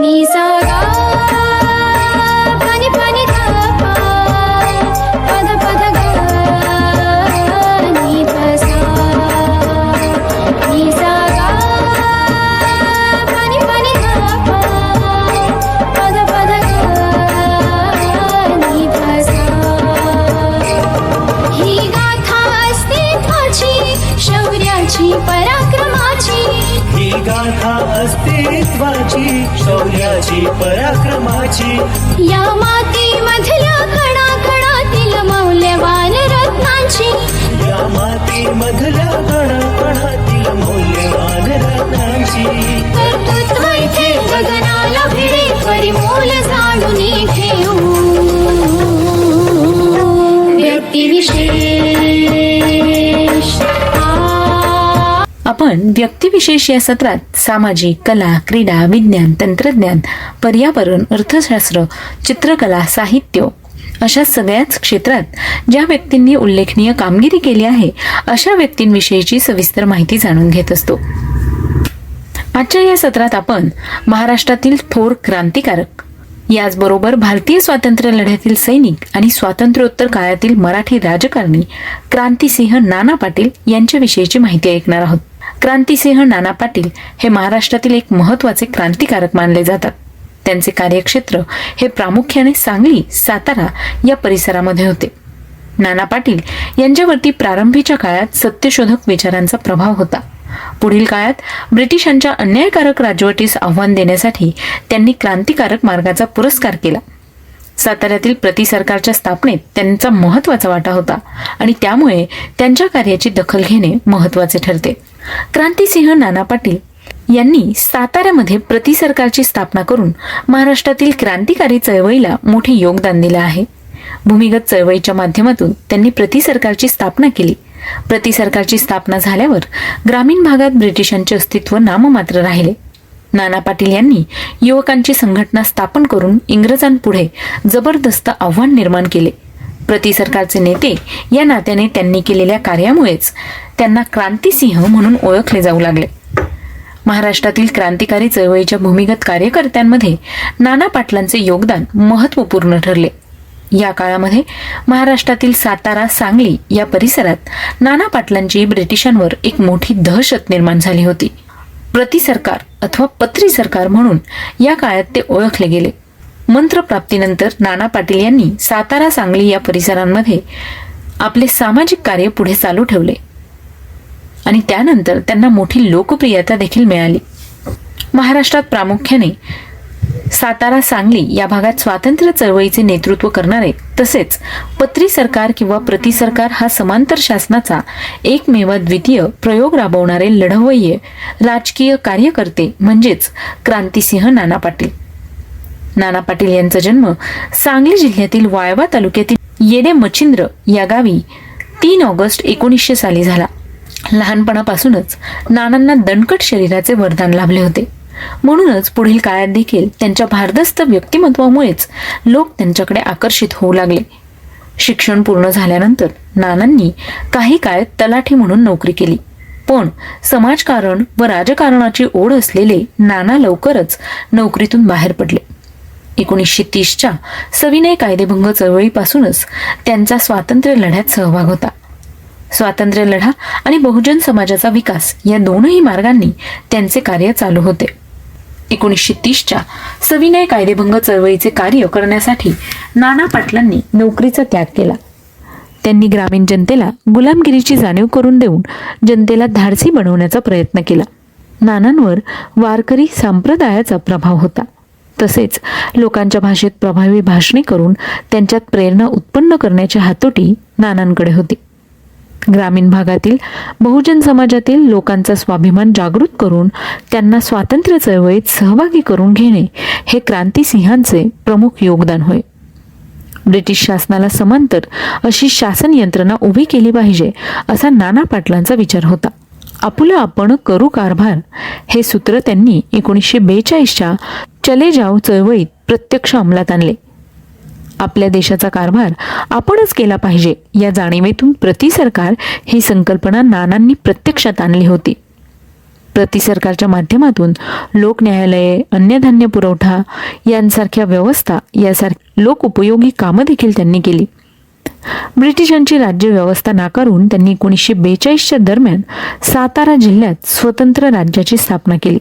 नि सा गा पनि पनि धा पा पद पद गा नि ध सा नि सा गा पनि पनि धा पा पद पद गा नि ध सा ही गाथा अस्तित्वाची शौर्याची पराक्रमाची ही गाथा अस्तित्वाची शौर्याची पराक्रमाची या मातीमधल्या कणाकणातील मौल्यवान रत्नांची या मातीमधल्या कणाकणातील मौल्यवान रत्नांची कर्तृत्व इथे गगनाला भिडे परिमोल जाणून घेऊ व्यक्तिविशेष आपण व्यक्तिविशेष या सत्रात सामाजिक, कला, क्रीडा, विज्ञान, तंत्रज्ञान, पर्यावरण, अर्थशास्त्र, चित्रकला, साहित्य अशा सगळ्याच क्षेत्रात ज्या व्यक्तींनी उल्लेखनीय कामगिरी केली आहे अशा व्यक्तींविषयीची सविस्तर माहिती जाणून घेत असतो. आजच्या या सत्रात आपण महाराष्ट्रातील थोर क्रांतिकारक, याचबरोबर भारतीय स्वातंत्र्य लढ्यातील सैनिक आणि स्वातंत्र्योत्तर काळातील मराठी राजकारणी क्रांतिसिंह नाना पाटील यांच्याविषयीची माहिती ऐकणार आहोत. क्रांतिसिंह नाना पाटील हे महाराष्ट्रातील एक महत्त्वाचे क्रांतिकारक मानले जातात. त्यांचे कार्यक्षेत्र हे प्रामुख्याने सांगली, सातारा या परिसरामध्ये होते. नाना पाटील यांच्यावरती प्रारंभीच्या काळात सत्यशोधक विचारांचा प्रभाव होता. पुढील काळात ब्रिटिशांच्या अन्यायकारक राजवटीस आव्हान देण्यासाठी त्यांनी क्रांतिकारक मार्गाचा पुरस्कार केला. साताऱ्यातील प्रतिसरकारच्या स्थापनेत त्यांचा महत्त्वाचा वाटा होता आणि त्यामुळे त्यांच्या कार्याची दखल घेणे महत्त्वाचे ठरते. क्रांतिसिंह नाना पाटील यांनी साताऱ्यामध्ये प्रतिसरकारची स्थापना करून महाराष्ट्रातील क्रांतिकारी चळवळीला मोठे योगदान दिले आहे. भूमिगत चळवळीच्या माध्यमातून त्यांनी प्रतिसरकारची स्थापना केली. प्रतिसरकारची स्थापना झाल्यावर ग्रामीण भागात ब्रिटिशांचे अस्तित्व नाममात्र राहिले. नाना पाटील यांनी युवकांची संघटना स्थापन करून इंग्रजांपुढे जबरदस्त आव्हान निर्माण केले. प्रतिसरकारचे नेते या नात्याने त्यांनी केलेल्या कार्यामुळेच त्यांना क्रांतिसिंह म्हणून ओळखले जाऊ लागले. महाराष्ट्रातील क्रांतिकारी चळवळीच्या भूमिगत कार्यकर्त्यांमध्ये नाना पाटलांचे योगदान महत्त्वपूर्ण ठरले. या काळामध्ये महाराष्ट्रातील सातारा, सांगली या परिसरात नाना पाटलांची ब्रिटिशांवर एक मोठी दहशत निर्माण झाली होती. प्रतिसरकार अथवा पत्री सरकार म्हणून या काळात ते ओळखले गेले. मंत्रप्राप्तीनंतर नाना पाटील यांनी सातारा, सांगली या परिसरांमध्ये आपले सामाजिक कार्य पुढे चालू ठेवले आणि त्यानंतर त्यांना मोठी लोकप्रियता देखील मिळाली. महाराष्ट्रात प्रामुख्याने सातारा, सांगली या भागात स्वातंत्र्य चळवळीचे नेतृत्व करणारे तसेच पत्री सरकार किंवा प्रतिसरकार हा समांतर शासनाचा एकमेव द्वितीय प्रयोग राबवणारे लढवय्ये राजकीय कार्यकर्ते म्हणजेच क्रांतिसिंह नाना पाटील. नाना पाटील यांचा जन्म सांगली जिल्ह्यातील वाळवा तालुक्यातील येडे मच्छिंद्र या गावी 3 ऑगस्ट 1900 साली झाला. लहानपणापासूनच नानांना दणकट शरीराचे वरदान लाभले होते. म्हणूनच पुढील काळात देखील त्यांच्या भारदस्त व्यक्तिमत्वामुळेच लोक त्यांच्याकडे आकर्षित होऊ लागले. शिक्षण पूर्ण झाल्यानंतर नानांनी काही काळ तलाठी म्हणून नोकरी केली. पण समाजकारण व राजकारणाची ओढ असलेले नाना लवकरच नोकरीतून बाहेर पडले. 1930च्या सविनय कायदेभंग चळवळीपासूनच त्यांचा स्वातंत्र्य लढ्यात सहभाग होता. स्वातंत्र्य लढा आणि बहुजन समाजाचा विकास या दोनही मार्गांनी त्यांचे कार्य चालू होते. 1930च्या सविनय कायदेभंग चळवळीचे कार्य करण्यासाठी नाना पाटलांनी नोकरीचा त्याग केला. त्यांनी ग्रामीण जनतेला गुलामगिरीची जाणीव करून देऊन जनतेला धाडसी बनवण्याचा प्रयत्न केला. नानांवर वारकरी संप्रदायाचा प्रभाव होता. तसेच लोकांच्या भाषेत प्रभावी भाषणे करून त्यांच्यात प्रेरणा उत्पन्न करण्याची हातोटी नानांकडे होती. ग्रामीण भागातील बहुजन समाजातील लोकांचा स्वाभिमान जागृत करून त्यांना स्वातंत्र्य चळवळीत सहभागी करून घेणे हे क्रांतिसिंहांचे प्रमुख योगदान होय. ब्रिटिश शासनाला समांतर अशी शासन यंत्रणा उभी केली पाहिजे असा नाना पाटलांचा विचार होता. आपुला आपण करू कारभार हे सूत्र त्यांनी 1942च्या चले जाओ चळवळीत प्रत्यक्ष अंमलात आणले. आपल्या देशाचा कारभार आपणच केला पाहिजे या जाणीवेतून प्रतिसरकार ही संकल्पना नानांनी प्रत्यक्षात आणली होती. प्रति सरकारच्या माध्यमातून लोक न्यायालये, अन्नधान्य पुरवठा यांसारख्या व्यवस्था यासारखी लोक उपयोगी कामं देखील त्यांनी केली. ब्रिटिशांची राज्य व्यवस्था नाकारून त्यांनी 1942च्या दरम्यान सातारा जिल्ह्यात स्वतंत्र राज्याची स्थापना केली.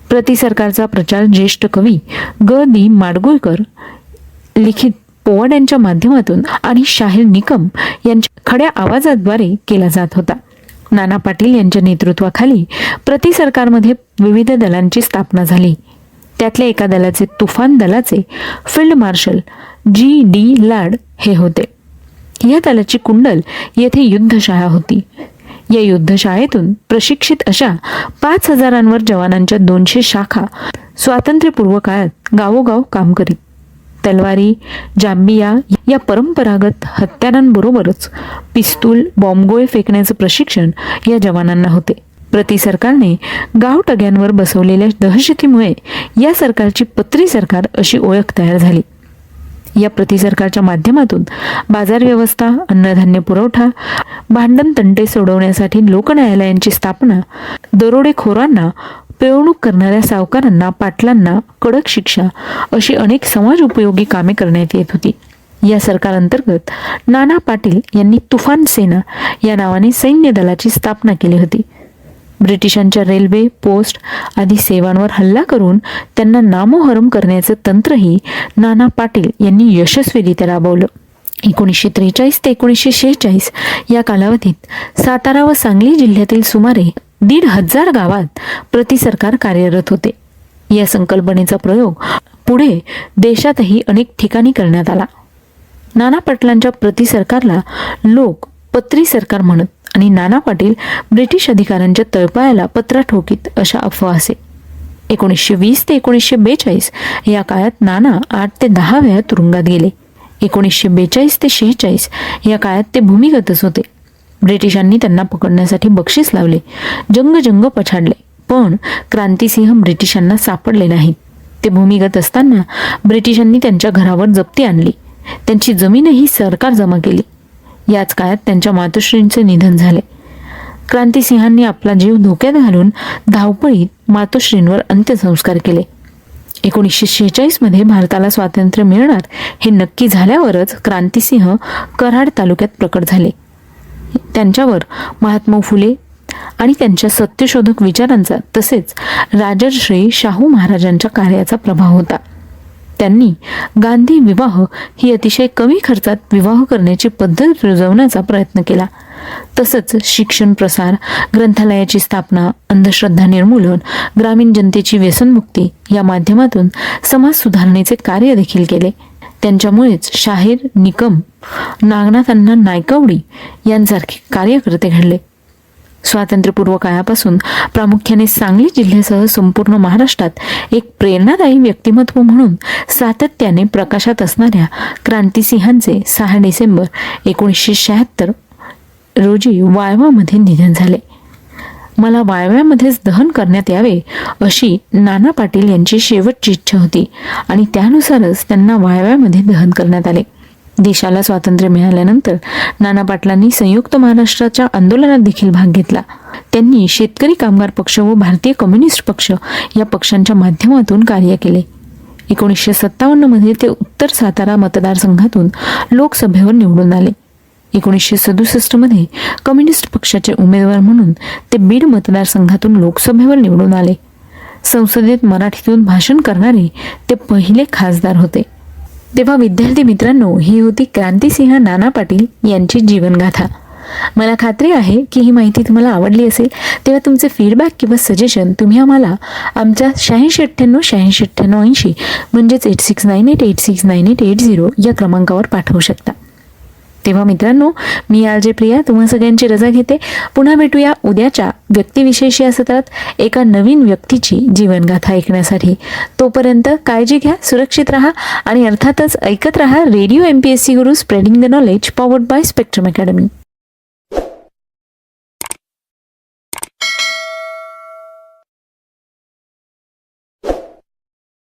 प्रति सरकारचा प्रचार ज्येष्ठ कवी ग. दी. माडगूळकर लिखित पोवाड्यांच्या माध्यमातून आणि शाहीर निकम यांच्या खड्या आवाजाद्वारे केला जात होता. नाना पाटील यांच्या नेतृत्वाखाली प्रति सरकारमध्ये विविध दलांची स्थापना झाली. त्यातल्या एका दलाचे तुफान दलाचे फील्ड मार्शल G.D. लाड हे होते. या दलाची कुंडल येथे युद्धशाळा होती. या युद्धशाळेतून प्रशिक्षित अशा 5,000 जवानांच्या 200 शाखा स्वातंत्र्यपूर्व काळात गावोगाव काम करीत. तलवारी, जांबिया या परंपरागत हत्यारांबरोबरच पिस्तूल, बॉम्बगोळे फेकण्याचं प्रशिक्षण या जवानांना होते. प्रति सरकारने गावटग्यांवर बसवलेल्या दहशतीमुळे या सरकारची पत्री सरकार अशी ओळख तयार झाली. या प्रति सरकारच्या माध्यमातून बाजार व्यवस्था, अन्नधान्य पुरवठा, भांडण तंटे सोडवण्यासाठी लोकन्यायालयांची स्थापना, दरोडेखोरांना, पिळवणूक करणाऱ्या सावकारांना, पाटलांना कडक शिक्षा अशी अनेक समाज उपयोगी कामे करण्यात येत होती. या सरकारांतर्गत नाना पाटील यांनी तुफान सेना या नावाने सैन्य दलाची स्थापना केली होती. ब्रिटिशांच्या रेल्वे, पोस्ट आदी सेवांवर हल्ला करून त्यांना नामोहरम करण्याचं तंत्रही नाना पाटील यांनी यशस्वीरित्या राबवलं. 1943 ते 1946 या कालावधीत सातारा व सांगली जिल्ह्यातील सुमारे 1,500 गावात प्रति सरकार कार्यरत होते. या संकल्पनेचा प्रयोग पुढे देशातही अनेक ठिकाणी करण्यात आला. नाना पाटलांच्या प्रति सरकारला लोक पत्री सरकार म्हणत आणि नाना पाटील ब्रिटिश अधिकाऱ्यांच्या तळपायाला पत्रा ठोकीत अशा अफवा असे. 1920 ते 1942 या काळात नाना 8 ते 10 वेळा तुरुंगात गेले. 1942 ते 46 या काळात ते भूमिगतच होते. ब्रिटिशांनी त्यांना पकडण्यासाठी बक्षीस लावले, जंग पछाडले, पण क्रांतिसिंह ब्रिटिशांना सापडले नाहीत. ते भूमिगत असताना ब्रिटिशांनी त्यांच्या घरावर जप्ती आणली. त्यांची जमीनही सरकार जमा केली. याच काळात त्यांच्या मातोश्रींचे निधन झाले. क्रांतिसिंहांनी आपला जीव धोक्यात घालून धावपळीत मातोश्रींवर अंत्यसंस्कार केले. 1946 मध्ये भारताला स्वातंत्र्य मिळणार हे नक्की झाल्यावरच क्रांतिसिंह कराड तालुक्यात प्रकट झाले. त्यांच्यावर महात्मा फुले आणि त्यांच्या सत्यशोधक विचारांचा तसेच राजर्षी शाहू महाराजांच्या कार्याचा प्रभाव होता. त्यांनी गांधी विवाह ही अतिशय कमी खर्चात विवाह करण्याची पद्धत रुजवण्याचा प्रयत्न केला. तसंच शिक्षण प्रसार, ग्रंथालयाची स्थापना, अंधश्रद्धा निर्मूलन, ग्रामीण जनतेची व्यसनमुक्ती या माध्यमातून समाज सुधारणेचे कार्य देखील केले. त्यांच्यामुळेच शाहीर निकम, नागनाथांना नायकवडी यांसारखे कार्यकर्ते घडले. स्वातंत्र्यपूर्व काळापासून प्रामुख्याने सांगली जिल्ह्यासह संपूर्ण महाराष्ट्रात एक प्रेरणादायी व्यक्तिमत्व म्हणून सातत्याने प्रकाशात असणाऱ्या क्रांतिसिंहांचे 6 डिसेंबर 1976 रोजी वाळवामध्ये निधन झाले. मला वाळव्यामध्येच दहन करण्यात यावे अशी नाना पाटील यांची शेवटची इच्छा होती आणि त्यानुसारच त्यांना वाळव्यामध्ये दहन करण्यात आले. देशाला स्वातंत्र्य मिळाल्यानंतर नाना पाटलांनी संयुक्त महाराष्ट्राच्या आंदोलनात देखील भाग घेतला. त्यांनी शेतकरी कामगार पक्ष व भारतीय कम्युनिस्ट पक्ष या पक्षांच्या माध्यमातून कार्य केले. 1957 मध्ये ते उत्तर सातारा मतदारसंघातून लोकसभेवर निवडून आले. 1967 मध्ये कम्युनिस्ट पक्षाचे उमेदवार म्हणून ते बीड मतदारसंघातून लोकसभेवर निवडून आले. संसदेत मराठीतून भाषण करणारे ते पहिले खासदार होते. तेव्हा विद्यार्थी मित्रांनो, ही होती क्रांतिसिंह नाना पाटील यांची जीवनगाथा. मला खात्री आहे की ही माहिती तुम्हाला आवडली असेल. तेव्हा तुमचे फीडबॅक किंवा सजेशन तुम्ही आम्हाला आमच्या 8698869880 म्हणजेच 8698869880 या क्रमांकावर पाठवू शकता. तेव्हा मित्रांनो, मी RJ प्रिया तुम्हा सगळ्यांची रजा घेते. पुन्हा भेटूया उद्याच्या व्यक्तिविशेषी या सत्रात एका नवीन व्यक्तीची जीवनगाथा ऐकण्यासाठी. तोपर्यंत काळजी घ्या, सुरक्षित राहा आणि अर्थातच ऐकत राहा radio MPSC Guru, spreading the knowledge, powered by spectrum academy.